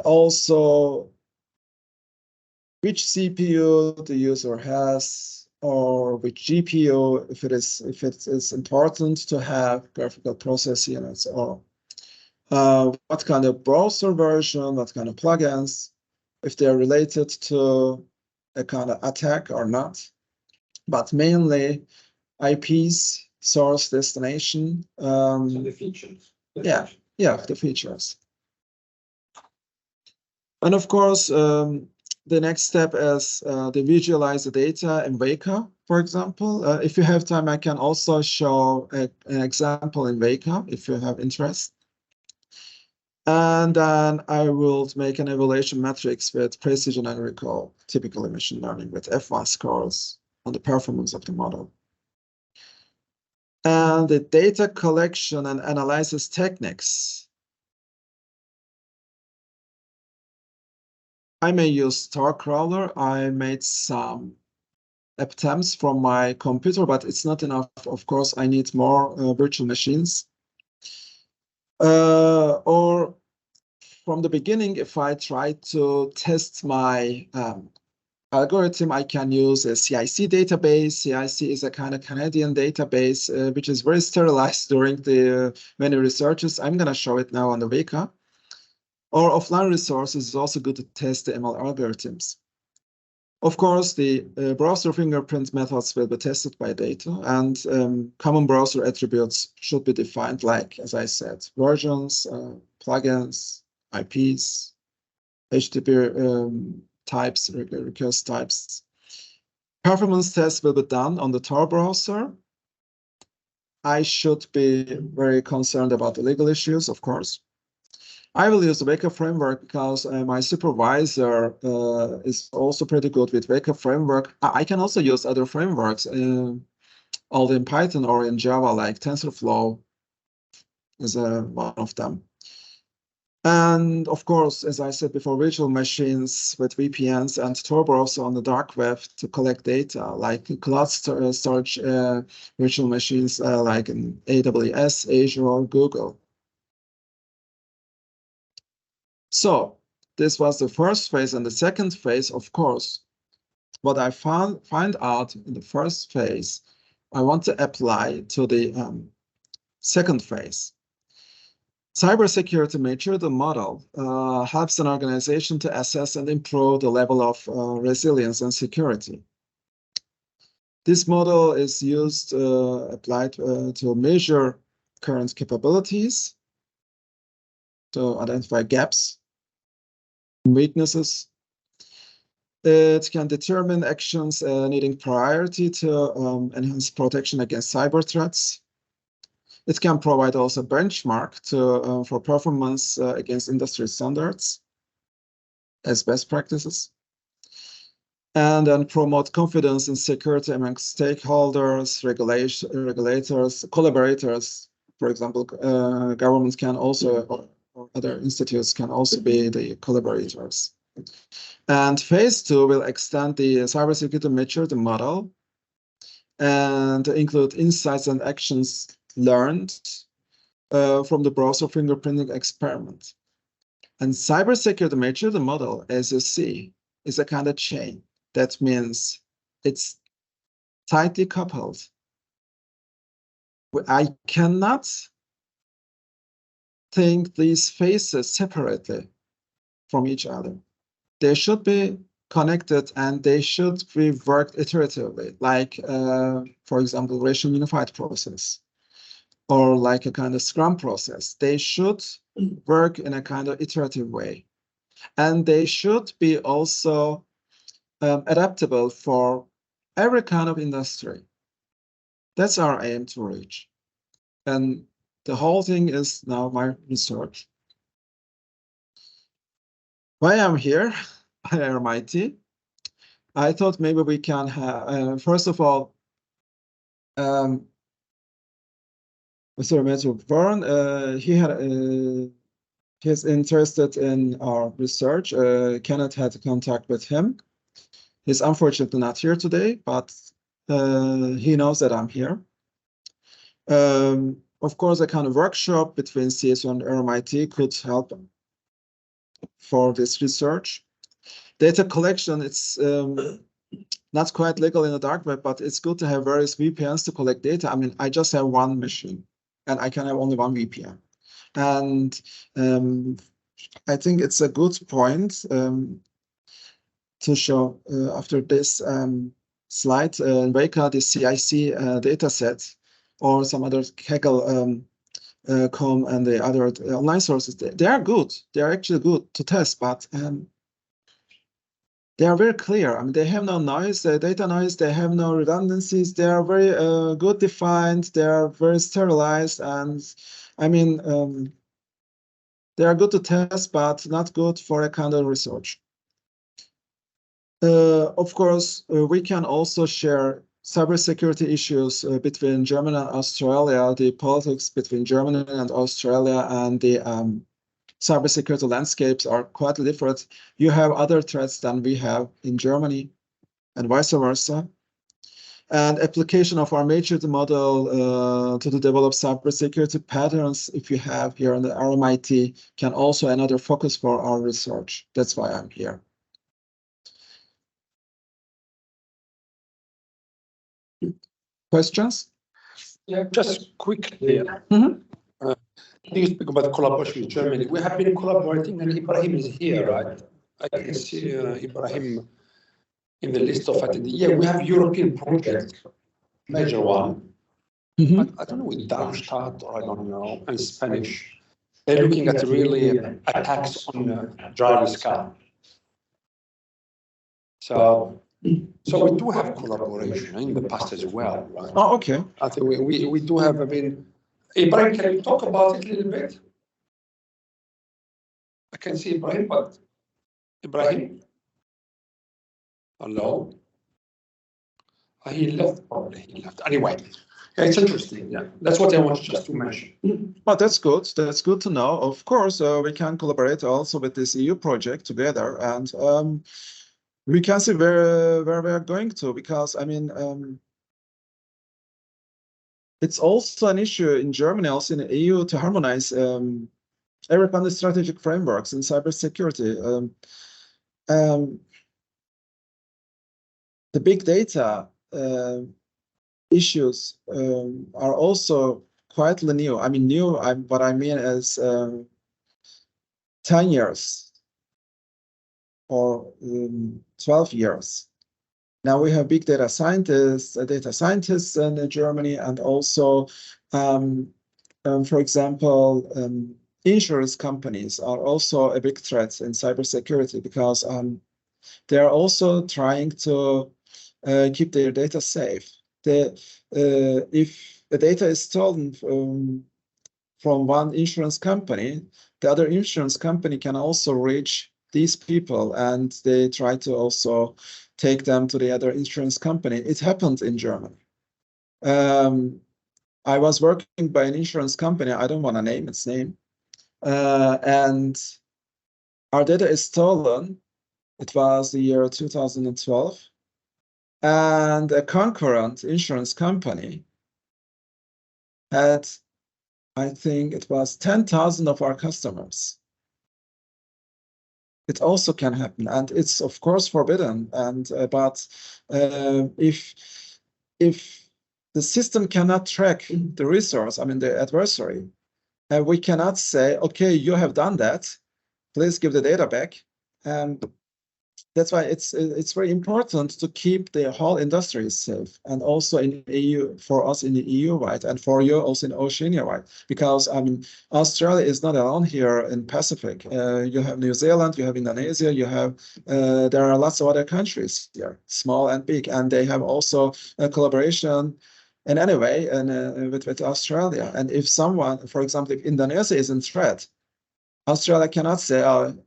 also which CPU the user has, or which GPU, if it is important to have graphical process units, or what kind of browser version, what kind of plugins, if they're related to a kind of attack or not. But mainly IPs, source, destination. So the features. The features. And of course, the next step is to visualize the data in Weka, for example. If you have time, I can also show an example in Weka, if you have interest. And then I will make an evaluation matrix with precision and recall, typically machine learning with F1 scores on the performance of the model. And the data collection and analysis techniques. I may use Star Crawler. I made some attempts from my computer, but it's not enough. Of course, I need more virtual machines. Or from the beginning, if I try to test my algorithm, I can use a CIC database. CIC is a kind of Canadian database, which is very sterilized during the many researches. I'm going to show it now on the Weka. Or offline resources is also good to test the ML algorithms. Of course, the browser fingerprint methods will be tested by data, and common browser attributes should be defined, like, as I said, versions, plugins, IPs, HTTP types, request types. Performance tests will be done on the Tor browser. I should be very concerned about the legal issues, of course. I will use the Weka framework because my supervisor is also pretty good with Weka framework. I can also use other frameworks, all in Python or in Java, like TensorFlow is one of them. And of course, as I said before, virtual machines with VPNs and Tor browser on the dark web to collect data, like cloud storage virtual machines like in AWS, Azure, or Google. So this was the first phase, and the second phase, of course, what I find out in the first phase, I want to apply to the second phase. Cybersecurity maturity model helps an organization to assess and improve the level of resilience and security. This model is used, applied to measure current capabilities, to identify gaps, weaknesses. It can determine actions needing priority to enhance protection against cyber threats. It can provide also benchmark for performance against industry standards as best practices, and then promote confidence in security among stakeholders, regulators, collaborators. For example, governments can also, or other institutes can also be the collaborators. And phase 2 will extend the cybersecurity maturity model and include insights and actions learned from the browser fingerprinting experiment. And cybersecurity maturity model, as you see, is a kind of chain. That means it's tightly coupled. I cannot think these phases separately from each other. They should be connected and they should be worked iteratively, like, for example, racial unified process or like a kind of Scrum process. They should work in a kind of iterative way. And they should be also adaptable for every kind of industry. That's our aim to reach. And the whole thing is now my research. Why I'm here at MIT, I thought maybe we can have, first of all, Mr. Matthew Byrne, he's interested in our research. Kenneth had contact with him. He's unfortunately not here today, but he knows that I'm here. Of course, a kind of workshop between CSU and RMIT could help for this research. Data collection, it's not quite legal in the dark web, but it's good to have various VPNs to collect data. I mean, I just have one machine and I can have only one VPN. And I think it's a good point to show after this slide, Weka, the CIC data set, or some other Kaggle, Com, and the other online sources. They are good. They are actually good to test, but they are very clear. I mean, they have no noise, data noise. They have no redundancies. They are very good defined. They are very sterilized, and I mean, they are good to test, but not good for a kind of research. Of course, we can also share cybersecurity issues between Germany and Australia, the politics between Germany and Australia, and the cybersecurity landscapes are quite different. You have other threats than we have in Germany, and vice versa. And application of our maturity model to develop cybersecurity patterns, if you have here in the RMIT, can also another focus for our research. That's why I'm here. Questions? Yeah, just quickly. You speak about collaboration with Germany. We have been collaborating, and Ibrahim is here, right? I can see Ibrahim in the list of attendees. Yeah, we have European project, major one. I don't know, with Darmstadt or I don't know, and Spanish. They're looking at really attacks on driverless car. So we do have collaboration in the past as well, right? Oh, okay. I think we do have, I mean, Ibrahim, can you talk about it a little bit? I can see Ibrahim, but Ibrahim? Hello? He left, probably he left. Anyway, yeah, it's interesting. Yeah, that's what I wanted just to mention. Well, that's good. That's good to know. Of course, we can collaborate also with this EU project together, and we can see where we are going to, because I mean, it's also an issue in Germany, also in the EU, to harmonize every kind of strategic frameworks in cybersecurity. The big data issues are also quite new. I mean, new, what I mean is 10 years or 12 years. Now we have big data scientists in Germany, and also, for example, insurance companies are also a big threat in cybersecurity, because they are also trying to keep their data safe. If the data is stolen from one insurance company, the other insurance company can also reach these people, and they try to also take them to the other insurance company. It happened in Germany. I was working by an insurance company, I don't want to name its name, and our data is stolen. It was the year 2012. And a concurrent insurance company had I think it was 10,000 of our customers. It also can happen, and it's of course forbidden. And but if the system cannot track the resource, I mean the adversary, we cannot say, okay, you have done that, please give the data back. And that's why it's very important to keep the whole industry safe, and also in EU, for us in the EU, right, and for you also in Oceania, right, because I mean Australia is not alone here in Pacific. You have New Zealand, you have Indonesia, you have there are lots of other countries here, small and big, and they have also a collaboration in any way and with Australia. And if someone, for example, if Indonesia is in threat, Australia cannot say, oh,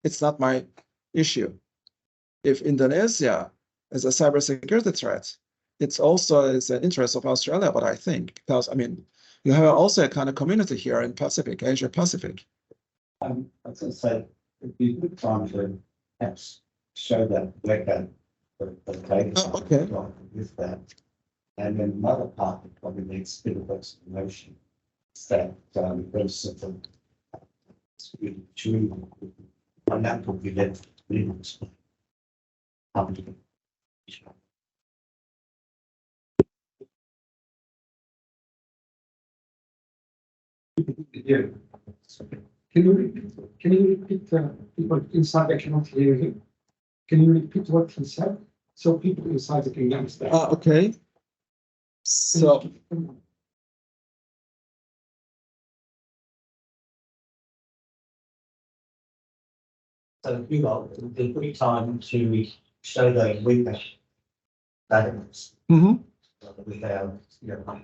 it's not my issue. If Indonesia is a cybersecurity threat, it's also is an interest of Australia, but I think, because I mean, you have also a kind of community here in Pacific, Asia Pacific. As I say, it'd be a good time to perhaps show that record, the data Okay. with that. And then another part that probably needs a bit of explanation is that there's sort of and that would be led to Yeah. Can you repeat people inside I cannot hear him? Can you repeat what he said so people inside can understand? Okay. So you know, the good time to show those weaker database. We have, you know,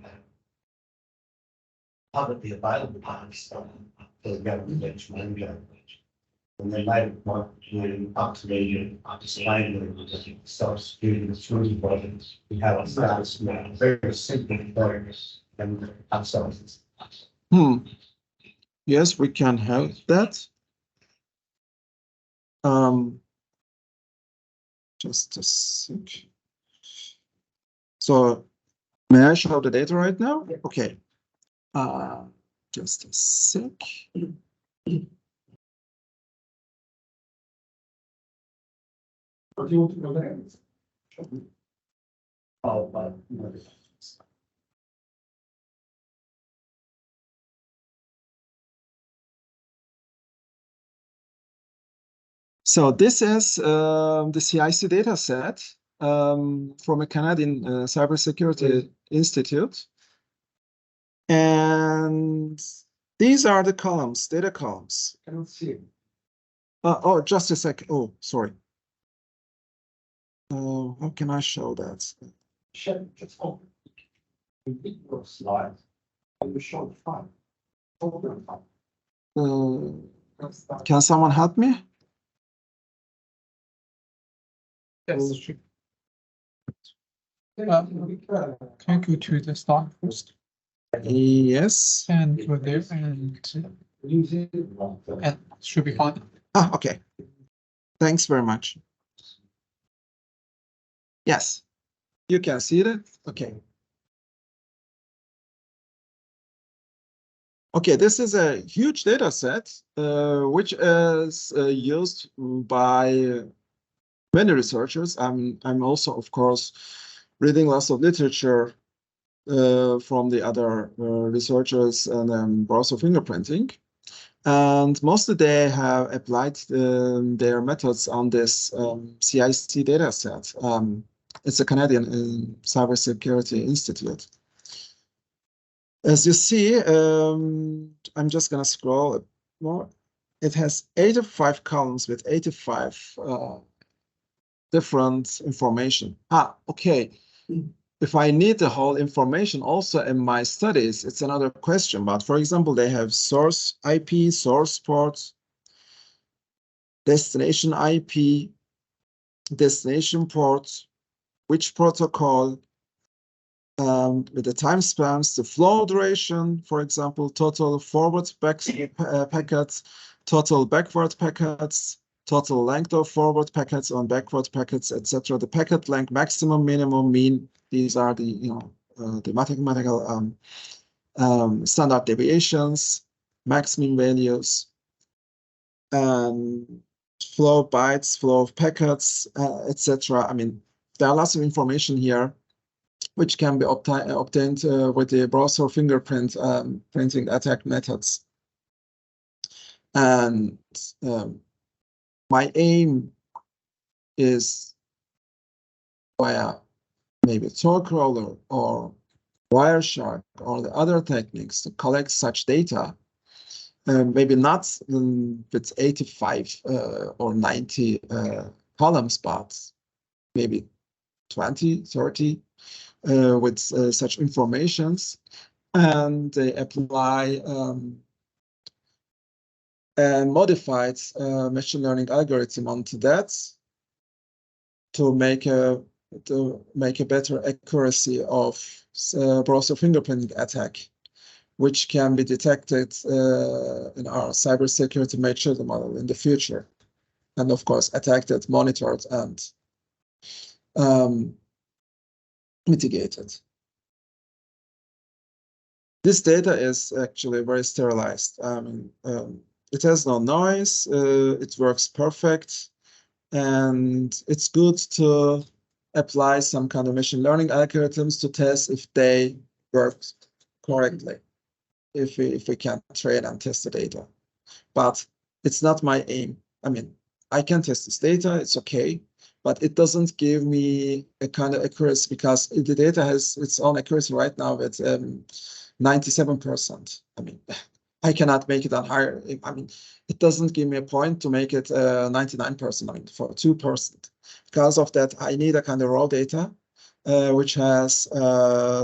publicly available parts for government benchmark. And they made it point to up to the disclaimer self-security and security bodies. We have a status now, very simple progress and ourselves. Yes, we can have that. Just a sec. So may I show the data right now? Yeah. Okay. Just a sec. What do you want to know there? So this is the CIC data set from a Canadian cybersecurity institute. And these are the columns, data columns. I cannot see it. Oh, just a sec. Oh, sorry. How can I show that? Just open. Repeat your slide. And you show the file. Open the file. Can someone help me? Yes. Can you go to the start first Yes. and go there and should be fine. Okay. Thanks very much. Yes, you can see that. Okay. Okay, this is a huge data set, which is used by many researchers. I'm also, of course, reading lots of literature from the other researchers and also fingerprinting. And mostly they have applied their methods on this CIC data set. It's a Canadian cybersecurity institute. As you see, I'm just going to scroll more. It has 85 columns with 85 different information. Okay. If I need the whole information also in my studies, it's another question. But for example, they have source IP, source port, destination IP, destination port, which protocol, with the timestamps, the flow duration, for example, total forward packets, total backward packets, total length of forward packets on backward packets, etc. The packet length, maximum, minimum, mean. These are the the mathematical standard deviations, maximum values, flow of bytes, flow of packets, etc. I mean, there are lots of information here which can be obtained with the browser fingerprint printing attack methods. And my aim is via maybe Torcrawler or Wireshark or the other techniques to collect such data, maybe not with 85 or 90 columns, but maybe 20, 30 with such informations, and they apply a modified machine learning algorithm onto that to make a better accuracy of browser fingerprinting attack, which can be detected in our cybersecurity maturity model in the future, and of course attacked, monitored, and mitigated. This data is actually very sterilized. It has no noise, it works perfect, and it's good to apply some kind of machine learning algorithms to test if they work correctly, if we can train and test the data. But it's not my aim. I mean, I can test this data, it's okay, but it doesn't give me a kind of accuracy, because the data has its own accuracy right now at 97%. I mean, I cannot make it on higher. I mean, it doesn't give me a point to make it 99%, I mean, for 2%. Because of that, I need a kind of raw data, which has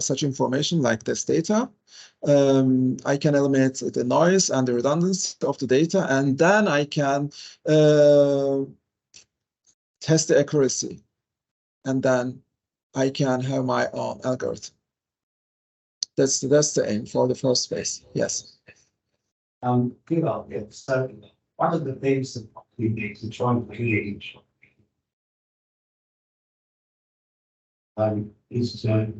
such information like this data. I can eliminate the noise and the redundancy of the data, and then I can test the accuracy, and then I can have my own algorithm. That's the aim for the first phase. Yes. So one of the things that we need to try and create is to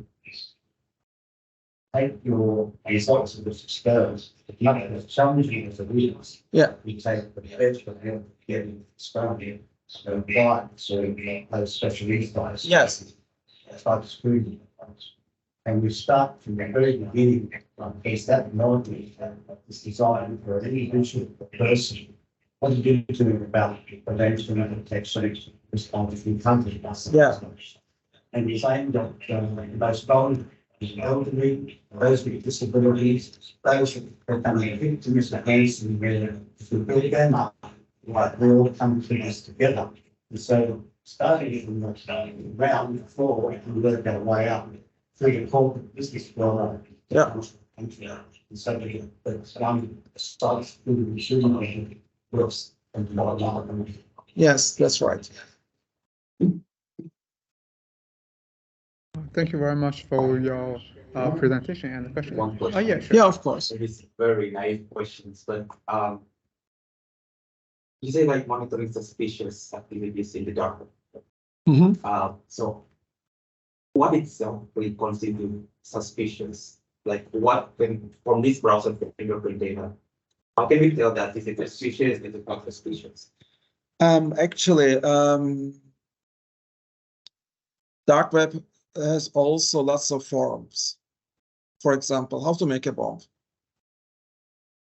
take your results of this experiment, challenging as it is. Yeah. We take the best of them getting experiment, so apply to those special insights. Yes. Type scrutiny. And we start from the very beginning, is that knowledge that is designed for any individual person. What do you do about prevention and protection response to country? Yeah. And we find that the most vulnerable, the elderly, those with disabilities, those who are becoming victims of abuse, and to build them up, like we all come together together. And so starting from the round floor, we can work our way up through the corporate business world. Yeah. And so we get starts through the machine works and whatnot. Yes, that's right. Thank you very much for your presentation and question. One question. Oh, yeah, sure. Yeah, of course. It is very naive questions, but you say like monitoring suspicious activities in the dark web. So what itself will constitute suspicious? Like what when from this browser fingerprint data, how can we tell that is it suspicious, is it not suspicious? Actually, dark web has also lots of forums. For example, how to make a bomb.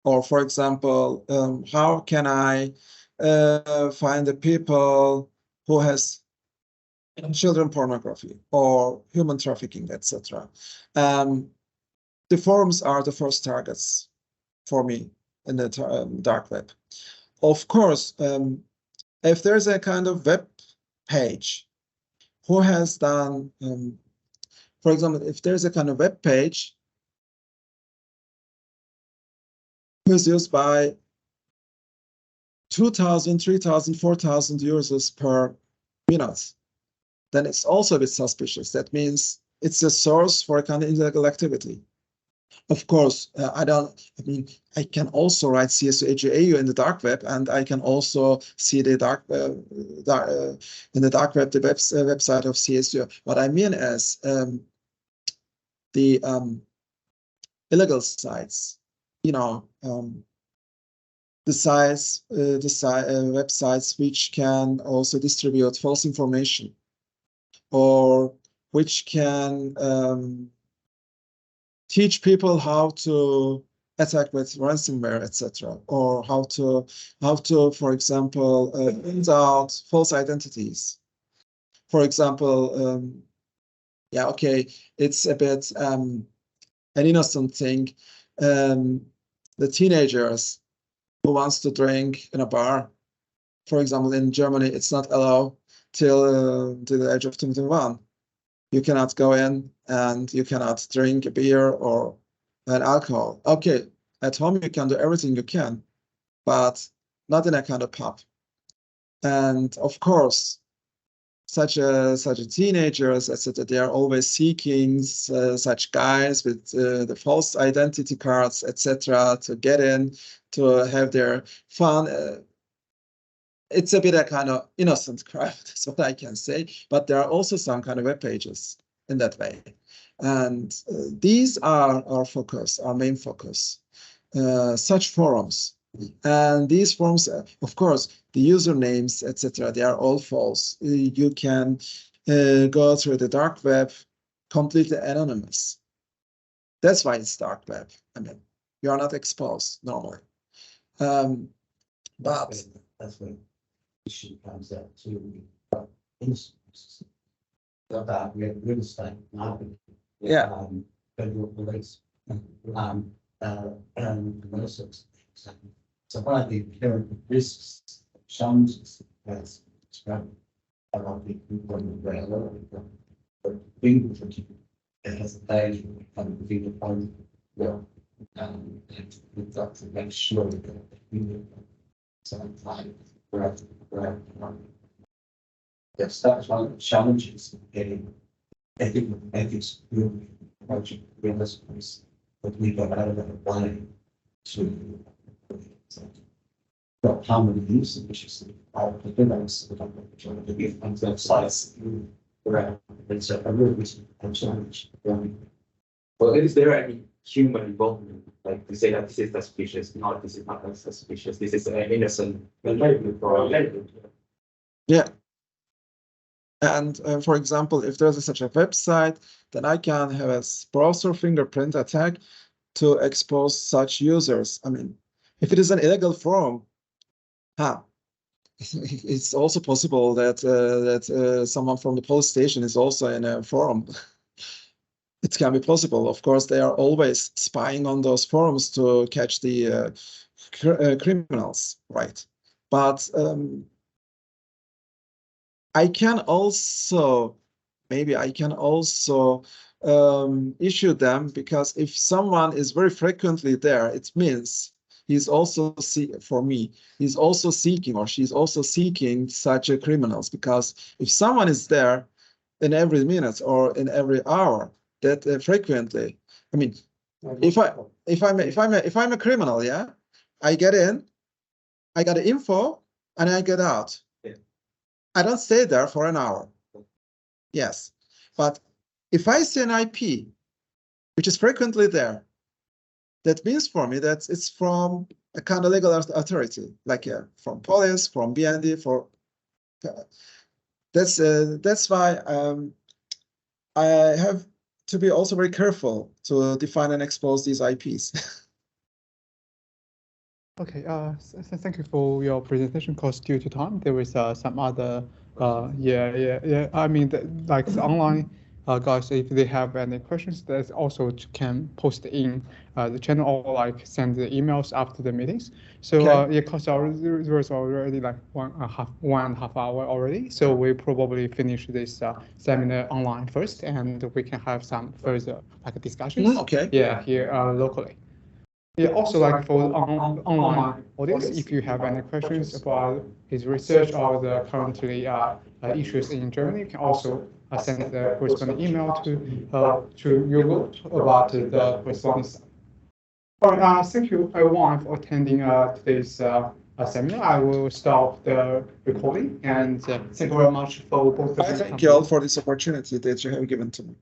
Or for example, how can I find the people who has children pornography or human trafficking, etc. The forums are the first targets for me in the dark web. Of course, if there's a kind of web page who has done, for example, if there's a kind of web page who is used by 2,000, 3,000, 4,000 users per minute, then it's also a bit suspicious. That means it's a source for a kind of illegal activity. Of course, I can also write CSU in the dark web, and I can also see the in the dark web, the website of CSU. What I mean is the illegal sites, you know, the websites which can also distribute false information, or which can teach people how to attack with ransomware, etc., or how to, for example, find out false identities. For example, yeah, okay, it's a bit an innocent thing. The teenagers who wants to drink in a bar, for example, in Germany, it's not allowed till the age of 21. You cannot go in and you cannot drink a beer or an alcohol. Okay, at home you can do everything you can, but not in a kind of pub. And of course, such teenagers, etc., they are always seeking such guys with the false identity cards, etc., to get in, to have their fun. It's a bit a kind of innocent crime, that's what I can say. But there are also some kind of web pages in that way. And these are our focus, our main focus, such forums. And these forums, of course, the usernames, etc., they are all false. You can go through the dark web completely anonymous. That's why it's dark web. I mean, you are not exposed normally. But that's when issue comes out to instances that we have real estate market. Yeah. Federal police, so one of the inherent risks, challenges that's described about the fingerprinting as a page from the fingerprint, well, and we've got to make sure that the something like yes, that's one of the challenges in getting ethics really project realisms, but we got out of the way to got how many use which is all the device that I'm trying to give on websites around. It's a really challenge. Well, is there any human involvement? Like to say that this is suspicious, no, this is not suspicious, this is an innocent behavior. yeah. And for example, if there's such a website, then I can have a browser fingerprint attack to expose such users. I mean, if it is an illegal forum, it's also possible that someone from the police station is also in a forum. It can be possible. Of course, they are always spying on those forums to catch the criminals, right? But I can also, maybe I can also issue them, because if someone is very frequently there, it means he's also for me, he's also seeking, or she's also seeking such criminals. Because if someone is there in every minute or in every hour, that frequently, I mean, if I'm a criminal, yeah, I get in, I got the info, and I get out. I don't stay there for an hour. Yes, but if I see an IP, which is frequently there, that means for me that it's from a kind of legal authority, like from police, from BND, for that's why I have to be also very careful to define and expose these IPs. Okay, thank you for your presentation. Because due to time, there is some other, yeah. I mean, like the online guys, if they have any questions, they also can post in the channel, or like send the emails after the meetings. So Okay. yeah, because there is already like 1.5 hour already. So we probably finish this seminar online first, and we can have some further like discussions. Okay. Yeah, here locally. Yeah, also like for online audience, if you have any questions about his research or the currently issues in Germany, you can also send the corresponding email to Hürol about the corresponding. All right, thank you everyone for attending today's seminar. I will stop the recording, and thank you very much for both. I thank you all for this opportunity that you have given to me.